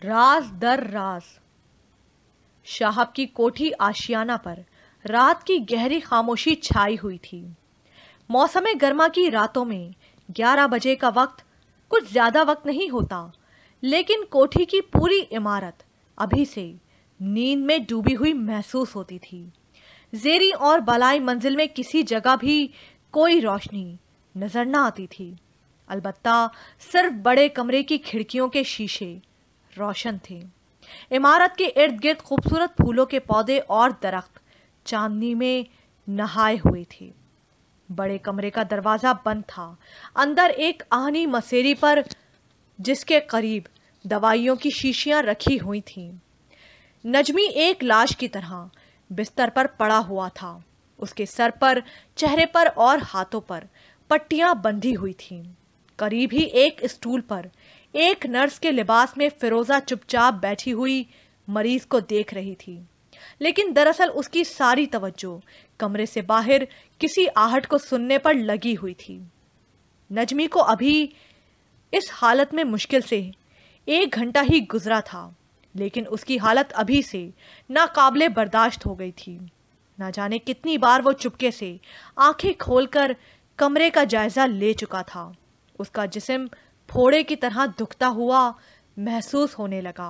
راز در راز۔ شاہب کی کوٹھی آشیانہ پر رات کی گہری خاموشی چھائی ہوئی تھی۔ موسم گرما کی راتوں میں 11 بجے کا وقت کچھ زیادہ وقت نہیں ہوتا، لیکن کوٹھی کی پوری عمارت ابھی سے نیند میں ڈوبی ہوئی محسوس ہوتی تھی۔ زیریں اور بالائی منزل میں کسی جگہ بھی کوئی روشنی نظر نہ آتی تھی، البتہ صرف بڑے کمرے کی کھڑکیوں کے شیشے روشن تھے۔ عمارت کے ارد گرد خوبصورت پھولوں کے پودے اور درخت چاندنی میں نہائے ہوئے تھے۔ بڑے کمرے کا دروازہ بند تھا۔ اندر ایک آہنی مسیری پر جس کے قریب دوائیوں کی شیشیاں رکھی ہوئی تھیں، نجمی ایک لاش کی طرح بستر پر پڑا ہوا تھا۔ اس کے سر پر، چہرے پر اور ہاتھوں پر پٹیاں بندھی ہوئی تھیں۔ قریب ہی ایک اسٹول پر ایک نرس کے لباس میں فیروزہ چپ چاپ بیٹھی ہوئی مریض کو دیکھ رہی تھی، لیکن دراصل اس کی ساری توجہ کمرے سے باہر کسی آہٹ کو سننے پر لگی ہوئی تھی۔ نجمی کو ابھی اس حالت میں مشکل سے 1 گھنٹہ ہی گزرا تھا، لیکن اس کی حالت ابھی سے ناقابل برداشت ہو گئی تھی۔ نہ جانے کتنی بار وہ چپکے سے آنکھیں کھول کر کمرے کا جائزہ لے چکا تھا۔ اس کا جسم پھوڑے کی طرح دکھتا ہوا محسوس ہونے لگا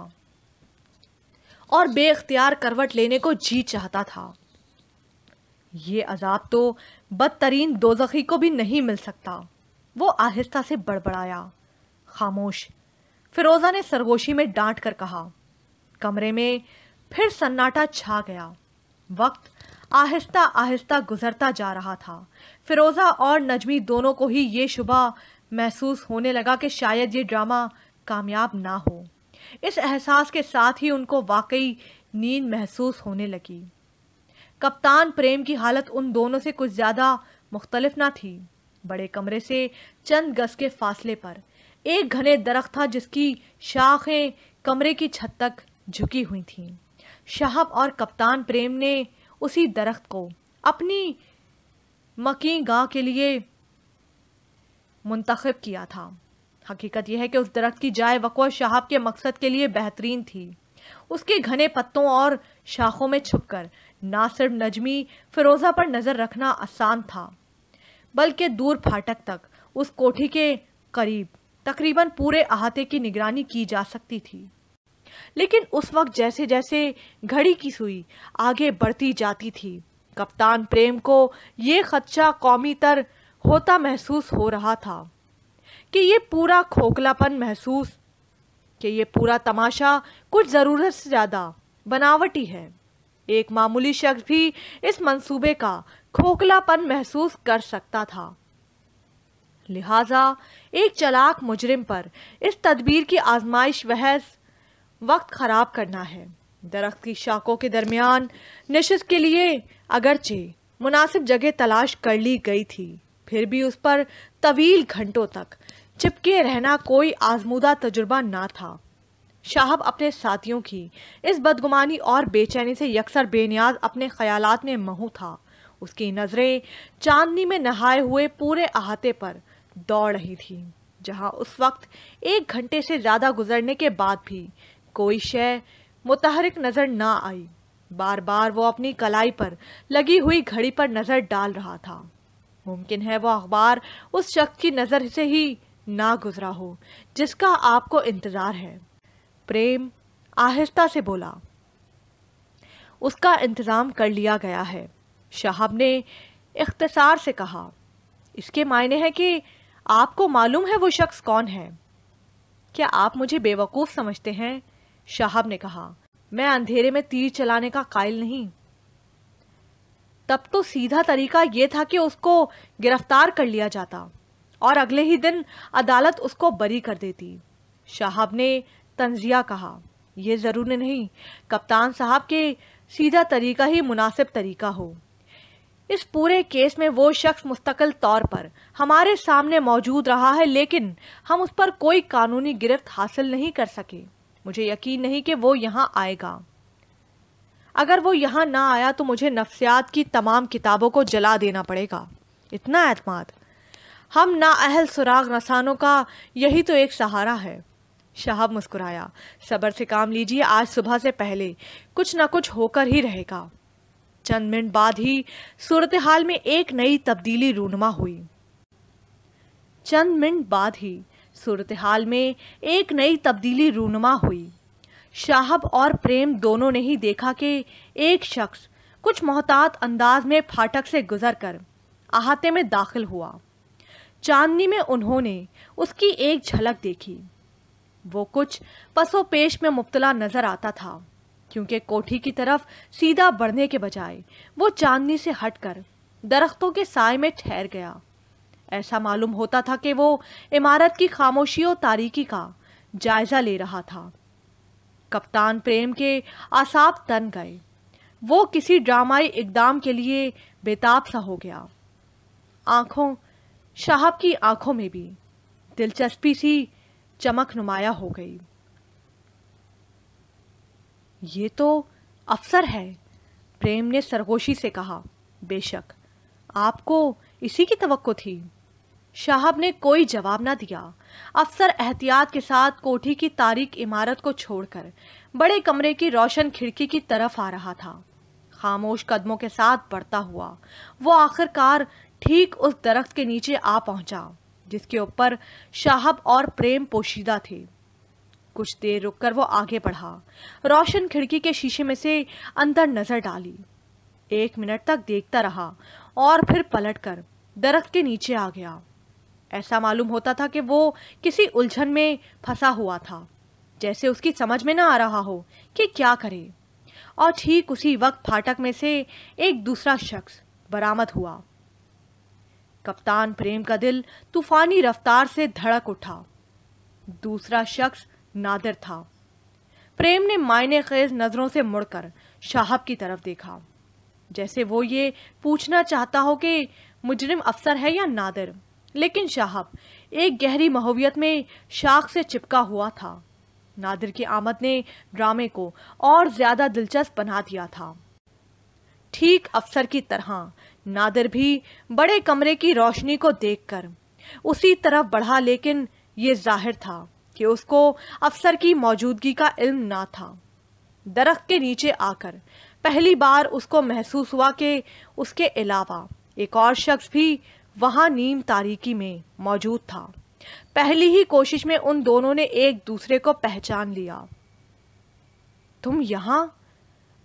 اور بے اختیار کروٹ لینے کو جی چاہتا تھا۔ یہ عذاب تو بدترین دوزخی کو بھی نہیں مل سکتا، وہ آہستہ سے بڑبڑایا۔ خاموش، فیروزہ نے سرگوشی میں ڈانٹ کر کہا۔ کمرے میں پھر سناٹا چھا گیا۔ وقت آہستہ آہستہ گزرتا جا رہا تھا۔ فیروزہ اور نجمی دونوں کو ہی یہ شبہ محسوس ہونے لگا کہ شاید یہ ڈرامہ کامیاب نہ ہو۔ اس احساس کے ساتھ ہی ان کو واقعی نیند محسوس ہونے لگی۔ کپتان پریم کی حالت ان دونوں سے کچھ زیادہ مختلف نہ تھی۔ بڑے کمرے سے چند گز کے فاصلے پر ایک گھنے درخت تھا جس کی شاخیں کمرے کی چھت تک جھکی ہوئی تھیں۔ شاہب اور کپتان پریم نے اسی درخت کو اپنی مکیں گاہ کے لیے منتخب کیا تھا۔ حقیقت یہ ہے کہ اس درخت کی جائے وقوع شاہب کے مقصد کے لیے بہترین تھی۔ اس کے گھنے پتوں اور شاخوں میں چھپ کر نہ صرف نجمی فیروزہ پر نظر رکھنا آسان تھا، بلکہ دور پھاٹک تک اس کوٹھی کے قریب تقریباً پورے احاطے کی نگرانی کی جا سکتی تھی۔ لیکن اس وقت جیسے جیسے گھڑی کی سوئی آگے بڑھتی جاتی تھی، کپتان پریم کو یہ خدشہ قومی تر ہوتا محسوس ہو رہا تھا کہ یہ پورا کھوکھلا پن محسوس کہ یہ پورا تماشا کچھ ضرورت سے زیادہ بناوٹی ہے۔ ایک معمولی شخص بھی اس منصوبے کا کھوکھلا پن محسوس کر سکتا تھا، لہٰذا ایک چالاک مجرم پر اس تدبیر کی آزمائش محض وقت خراب کرنا ہے۔ درخت کی شاخوں کے درمیان نشست کے لیے اگرچہ مناسب جگہ تلاش کر لی گئی تھی، پھر بھی اس پر طویل گھنٹوں تک چپکے رہنا کوئی آزمودہ تجربہ نہ تھا۔ شاہب اپنے ساتھیوں کی اس بدگمانی اور بے چینی سے یکسر بے نیاز اپنے خیالات میں محو تھا۔ اس کی نظریں چاندنی میں نہائے ہوئے پورے احاطے پر دوڑ رہی تھیں، جہاں اس وقت 1 گھنٹے سے زیادہ گزرنے کے بعد بھی کوئی شے متحرک نظر نہ آئی۔ بار بار وہ اپنی کلائی پر لگی ہوئی گھڑی پر نظر ڈال رہا تھا۔ ممکن ہے وہ اخبار اس شخص کی نظر سے ہی نہ گزرا ہو جس کا آپ کو انتظار ہے۔ پریم آہستہ سے بولا۔ اس کا انتظام کر لیا گیا ہے، شاہب نے اختصار سے کہا۔ اس کے معنی ہے کہ آپ کو معلوم ہے وہ شخص کون ہے؟ کیا آپ مجھے بے وقوف سمجھتے ہیں؟ شاہب نے کہا۔ میں اندھیرے میں تیر چلانے کا قائل نہیں۔ تب تو سیدھا طریقہ یہ تھا کہ اس کو گرفتار کر لیا جاتا اور اگلے ہی دن عدالت اس کو بری کر دیتی، شاہب نے طنزیہ کہا۔ یہ ضروری نہیں کپتان صاحب کہ سیدھا طریقہ ہی مناسب طریقہ ہو۔ اس پورے کیس میں وہ شخص مستقل طور پر ہمارے سامنے موجود رہا ہے، لیکن ہم اس پر کوئی قانونی گرفت حاصل نہیں کر سکے۔ مجھے یقین نہیں کہ وہ یہاں آئے گا۔ اگر وہ یہاں نہ آیا تو مجھے نفسیات کی تمام کتابوں کو جلا دینا پڑے گا۔ اتنا اعتماد، ہم نااہل سراغ رسانوں کا یہی تو ایک سہارا ہے۔ شہاب مسکرایا. صبر سے کام لیجیے, آج صبح سے پہلے کچھ نہ کچھ ہو کر ہی رہے گا. چند منٹ بعد ہی صورتحال میں ایک نئی تبدیلی رونما ہوئی. شاہب اور پریم دونوں نے ہی دیکھا کہ ایک شخص کچھ محتاط انداز میں پھاٹک سے گزر کر احاطے میں داخل ہوا. چاندنی میں انہوں نے اس کی ایک جھلک دیکھی. وہ کچھ پس و پیش میں مبتلا نظر آتا تھا, کیونکہ کوٹھی کی طرف سیدھا بڑھنے کے بجائے وہ چاندنی سے ہٹ کر درختوں کے سائے میں ٹھہر گیا. ایسا معلوم ہوتا تھا کہ وہ عمارت کی خاموشی و تاریکی کا جائزہ لے رہا تھا. کپتان پریم کے اعصاب تن گئے. وہ کسی ڈرامائی اقدام کے لیے بےتاب سا ہو گیا. شاہب کی آنکھوں میں بھی دلچسپی سی چمک نمایاں ہو گئی. یہ تو افسر ہے, پریم نے سرگوشی سے کہا. بے شک, آپ کو اسی کی توقع تھی. شاہب نے کوئی جواب نہ دیا. افسر احتیاط کے ساتھ کوٹھی کی تاریک عمارت کو چھوڑ کر بڑے کمرے کی روشن کھڑکی کی طرف آ رہا تھا. خاموش قدموں کے ساتھ بڑھتا ہوا وہ آخر کار ٹھیک اس درخت کے نیچے آ پہنچا جس کے اوپر شاہب اور پریم پوشیدہ تھے. کچھ دیر رک کر وہ آگے بڑھا. روشن کھڑکی کے شیشے میں سے اندر نظر ڈالی. 1 منٹ تک دیکھتا رہا اور پھر پلٹ کر درخت کے نیچے آ گیا. ایسا معلوم ہوتا تھا کہ وہ کسی الجھن میں پھنسا ہوا تھا, جیسے اس کی سمجھ میں نہ آ رہا ہو کہ کیا کرے. اور ٹھیک اسی وقت پھاٹک میں سے ایک دوسرا شخص برآمد ہوا. کپتان پریم کا دل طوفانی رفتار سے دھڑک اٹھا. دوسرا شخص نادر تھا. پریم نے مائنے خیز نظروں سے مڑ کر شاہب کی طرف دیکھا, جیسے وہ یہ پوچھنا چاہتا ہو کہ مجرم افسر ہے یا نادر. لیکن شاہب ایک گہری محویت میں شاخ سے چپکا ہوا تھا. نادر کی آمد نے ڈرامے کو اور زیادہ دلچسپ بنا دیا تھا. ٹھیک افسر کی طرح نادر بھی بڑے کمرے کی روشنی کو دیکھ کر اسی طرف بڑھا, لیکن یہ ظاہر تھا کہ اس کو افسر کی موجودگی کا علم نہ تھا. درخت کے نیچے آ کر پہلی بار اس کو محسوس ہوا کہ اس کے علاوہ ایک اور شخص بھی وہاں نیم تاریکی میں موجود تھا. پہلی ہی کوشش میں ان دونوں نے ایک دوسرے کو پہچان لیا. تم یہاں؟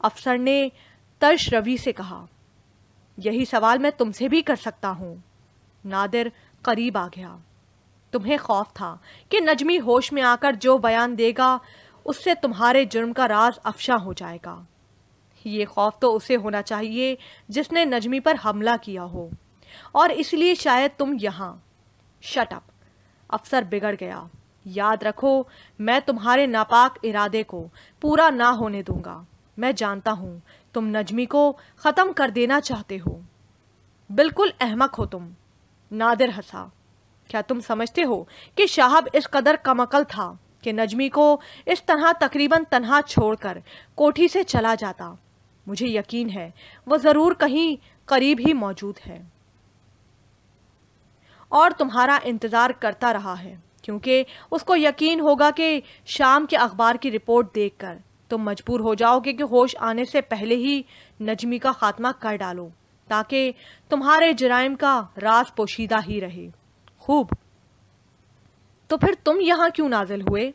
افسر نے ترش روی سے کہا. یہی سوال میں تم سے بھی کر سکتا ہوں. نادر قریب آ گیا. تمہیں خوف تھا کہ نجمی ہوش میں آ کر جو بیان دے گا اس سے تمہارے جرم کا راز افشاں ہو جائے گا. یہ خوف تو اسے ہونا چاہیے جس نے نجمی پر حملہ کیا ہو, اور اس لیے شاید تم یہاں. Shut up. افسر بگڑ گیا. یاد رکھو, میں تمہارے ناپاک ارادے کو پورا نہ ہونے دوں گا. میں جانتا ہوں تم نجمی کو ختم کر دینا چاہتے ہو. بالکل احمق ہو تم. نادر ہنسا. کیا تم سمجھتے ہو کہ شاہب اس قدر کم عقل تھا کہ نجمی کو اس طرح تقریباً تنہا چھوڑ کر کوٹھی سے چلا جاتا؟ مجھے یقین ہے وہ ضرور کہیں قریب ہی موجود ہے اور تمہارا انتظار کرتا رہا ہے, کیونکہ اس کو یقین ہوگا کہ شام کے اخبار کی رپورٹ دیکھ کر تم مجبور ہو جاؤ گے کہ ہوش آنے سے پہلے ہی نجمی کا خاتمہ کر ڈالو, تاکہ تمہارے جرائم کا راز پوشیدہ ہی رہے. خوب, تو پھر تم یہاں کیوں نازل ہوئے؟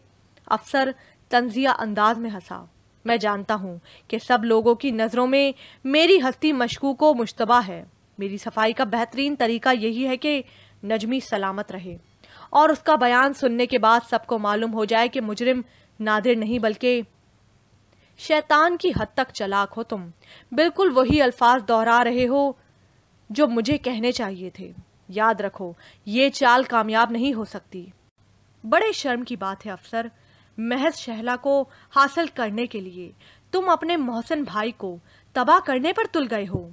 افسر طنزیہ انداز میں ہنسا. میں جانتا ہوں کہ سب لوگوں کی نظروں میں میری ہستی مشکوک و مشتبہ ہے. میری صفائی کا بہترین طریقہ یہی ہے کہ نجمی سلامت رہے اور اس کا بیان سننے کے بعد سب کو معلوم ہو جائے کہ مجرم نادر نہیں بلکہ شیطان کی حد تک چلاک ہو. تم بالکل وہی الفاظ دہرا رہے ہو جو مجھے کہنے چاہیے تھے. یاد رکھو, یہ چال کامیاب نہیں ہو سکتی. بڑے شرم کی بات ہے افسر, محض شہلا کو حاصل کرنے کے لیے تم اپنے محسن بھائی کو تباہ کرنے پر تل گئے ہو.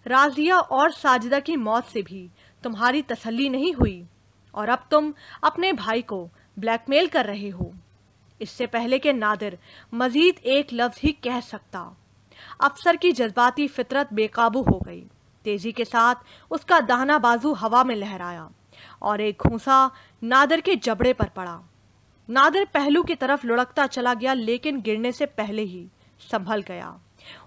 راضیہ اور ساجدہ کی موت سے بھی تمہاری تسلی نہیں ہوئی اور اب تم اپنے بھائی کو بلیک میل کر رہے ہو. اس سے پہلے کہ نادر مزید ایک لفظ ہی کہہ سکتا, افسر کی جذباتی فطرت بے قابو ہو گئی. تیزی کے ساتھ اس کا داہنا بازو ہوا میں لہرایا اور ایک گھونسا نادر کے جبڑے پر پڑا. نادر پہلو کی طرف لڑکتا چلا گیا لیکن گرنے سے پہلے ہی سنبھل گیا۔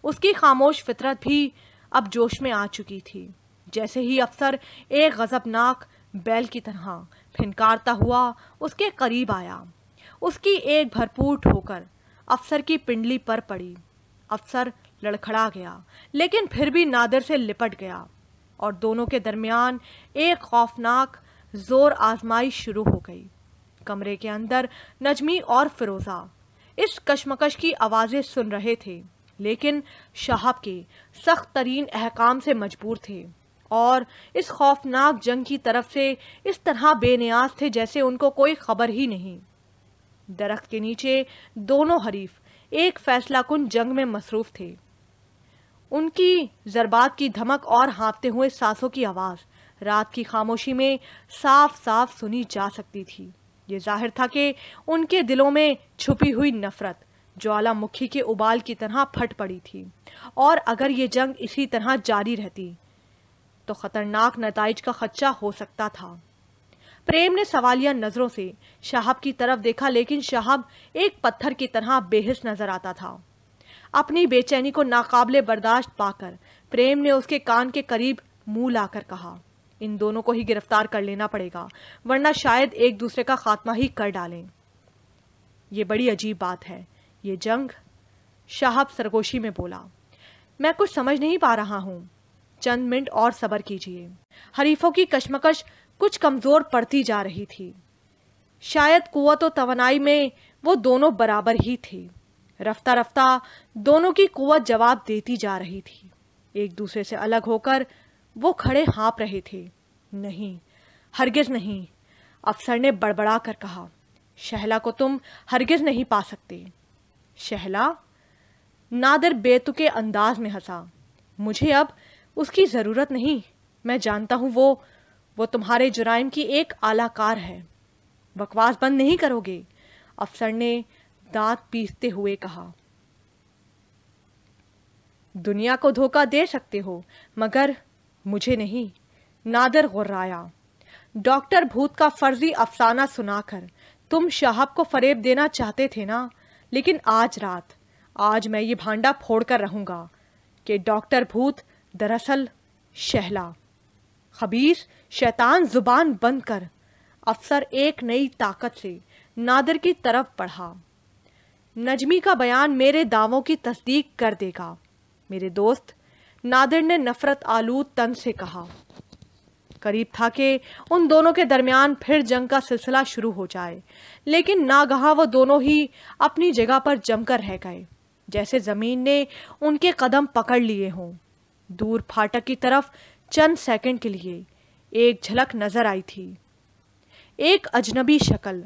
اس کی خاموش فطرت بھی اب جوش میں آ چکی تھی۔ جیسے ہی افسر ایک غضبناک بیل کی طرح پھنکارتا ہوا اس کے قریب آیا، اس کی ایک بھرپور ٹھوکر افسر کی پنڈلی پر پڑی۔ افسر لڑکھڑا گیا لیکن پھر بھی نادر سے لپٹ گیا اور دونوں کے درمیان ایک خوفناک زور آزمائی شروع ہو گئی۔ کمرے کے اندر نجمی اور فیروزہ اس کشمکش کی آوازیں سن رہے تھے لیکن شہاب کے سخت ترین احکام سے مجبور تھے اور اس خوفناک جنگ کی طرف سے اس طرح بے نیاز تھے جیسے ان کو کوئی خبر ہی نہیں۔ درخت کے نیچے دونوں حریف ایک فیصلہ کن جنگ میں مصروف تھے۔ ان کی ضربات کی دھمک اور ہانپتے ہوئے سانسوں کی آواز رات کی خاموشی میں صاف صاف سنی جا سکتی تھی۔ یہ ظاہر تھا کہ ان کے دلوں میں چھپی ہوئی نفرت جوالا مکھی کے ابال کی طرح پھٹ پڑی تھی اور اگر یہ جنگ اسی طرح جاری رہتی تو خطرناک نتائج کا خدشہ ہو سکتا تھا۔ پریم نے سوالیہ نظروں سے شہاب کی طرف دیکھا لیکن شہاب ایک پتھر کی طرح بے حس نظر آتا تھا۔ اپنی بے چینی کو ناقابل برداشت پا کر پریم نے اس کے کان کے قریب منہ لا کر کہا، ان دونوں کو ہی گرفتار کر لینا پڑے گا ورنہ شاید ایک دوسرے کا خاتمہ ہی کر ڈالیں۔ یہ بڑی عجیب بات ہے، یہ جنگ، شہاب سرگوشی میں بولا۔ میں کچھ سمجھ نہیں پا رہا ہوں، چند منٹ اور صبر کیجیے۔ حریفوں کی کشمکش کچھ کمزور پڑتی جا رہی تھی۔ شاید قوت و توانائی میں وہ دونوں برابر ہی تھے۔ رفتہ رفتہ دونوں کی قوت جواب دیتی جا رہی تھی۔ ایک دوسرے سے الگ ہو کر وہ کھڑے ہانپ رہے تھے۔ نہیں، ہرگز نہیں، افسر نے بڑبڑا کر کہا، شہلا کو تم ہرگز نہیں پا سکتے۔ شہلا؟ نادر بے تکے انداز میں ہنسا۔ مجھے اب اس کی ضرورت نہیں، میں جانتا ہوں وہ تمہارے جرائم کی ایک اعلی کار ہے۔ بکواس بند نہیں کرو گے؟ افسر نے دانت پیستے ہوئے کہا۔ دنیا کو دھوکہ دے سکتے ہو مگر مجھے نہیں، نادر غرایا۔ ڈاکٹر بھوت کا فرضی افسانہ سنا کر تم شہاب کو فریب دینا چاہتے تھے نا، لیکن آج میں یہ بھانڈا پھوڑ کر رہوں گا کہ ڈاکٹر بھوت دراصل شہلا۔ خبیث شیطان، زبان بند کر۔ افسر ایک نئی طاقت سے نادر کی طرف بڑھا۔ نجمی کا بیان میرے دعووں کی تصدیق کر دے گا میرے دوست، نادر نے نفرت آلود طنز سے کہا۔ قریب تھا کہ ان دونوں کے درمیان پھر جنگ کا سلسلہ شروع ہو جائے، لیکن ناگہاں وہ دونوں ہی اپنی جگہ پر جم کر رہ گئے، جیسے زمین نے ان کے قدم پکڑ لیے ہوں۔ دور پھاٹک کی طرف چند سیکنڈ کے لیے ایک جھلک نظر آئی تھی۔ ایک اجنبی شکل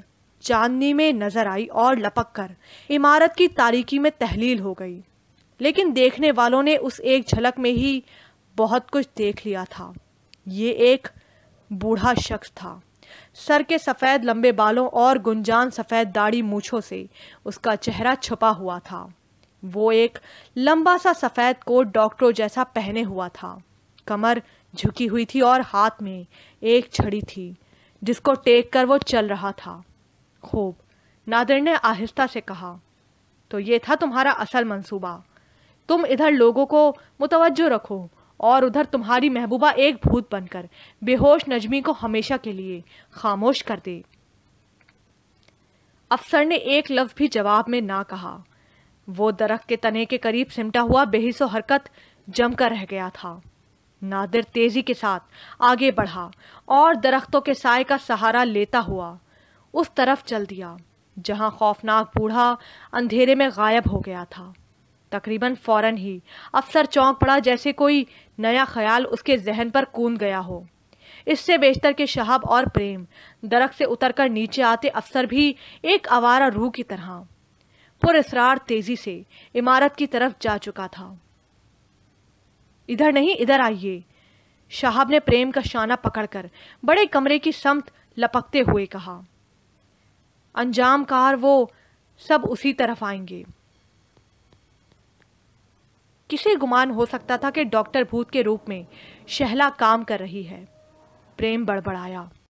چاندنی میں نظر آئی اور لپک کر عمارت کی تاریکی میں تحلیل ہو گئی، لیکن دیکھنے والوں نے اس ایک جھلک میں ہی بہت کچھ دیکھ لیا تھا۔ یہ ایک بوڑھا شخص تھا۔ سر کے سفید لمبے بالوں اور گنجان سفید داڑھی مونچھوں سے اس کا چہرہ چھپا ہوا تھا۔ وہ ایک لمبا سا سفید کوٹ ڈاکٹروں جیسا پہنے ہوا تھا، کمر جھکی ہوئی تھی اور ہاتھ میں ایک چھڑی تھی جس کو ٹیک کر وہ چل رہا تھا۔ خوب، نادر نے آہستہ سے کہا، تو یہ تھا تمہارا اصل منصوبہ۔ تم ادھر لوگوں کو متوجہ رکھو اور ادھر تمہاری محبوبہ ایک بھوت بن کر بے ہوش نجمی کو ہمیشہ کے لیے خاموش کر دے۔ افسر نے ایک لفظ بھی جواب میں نہ کہا۔ وہ درخت کے تنے کے قریب سمٹا ہوا بے حس و حرکت جم کر رہ گیا تھا۔ نادر تیزی کے ساتھ آگے بڑھا اور درختوں کے سائے کا سہارا لیتا ہوا اس طرف چل دیا جہاں خوفناک بوڑھا اندھیرے میں غائب ہو گیا تھا۔ تقریباً فوراً ہی افسر چونک پڑا، جیسے کوئی نیا خیال اس کے ذہن پر کوند گیا ہو۔ اس سے بیشتر کہ شہاب اور پریم درخت سے اتر کر نیچے آتے، افسر بھی ایک آوارہ روح کی طرح پر اسرار تیزی سے عمارت کی طرف جا چکا تھا۔ ادھر نہیں، ادھر آئیے، شہاب نے پریم کا شانہ پکڑ کر بڑے کمرے کی سمت لپکتے ہوئے کہا۔ انجام کار وہ سب اسی طرف آئیں گے۔ کسے گمان ہو سکتا تھا کہ ڈاکٹر بھوت کے روپ میں شہلا کام کر رہی ہے؟ پریم بڑبڑایا۔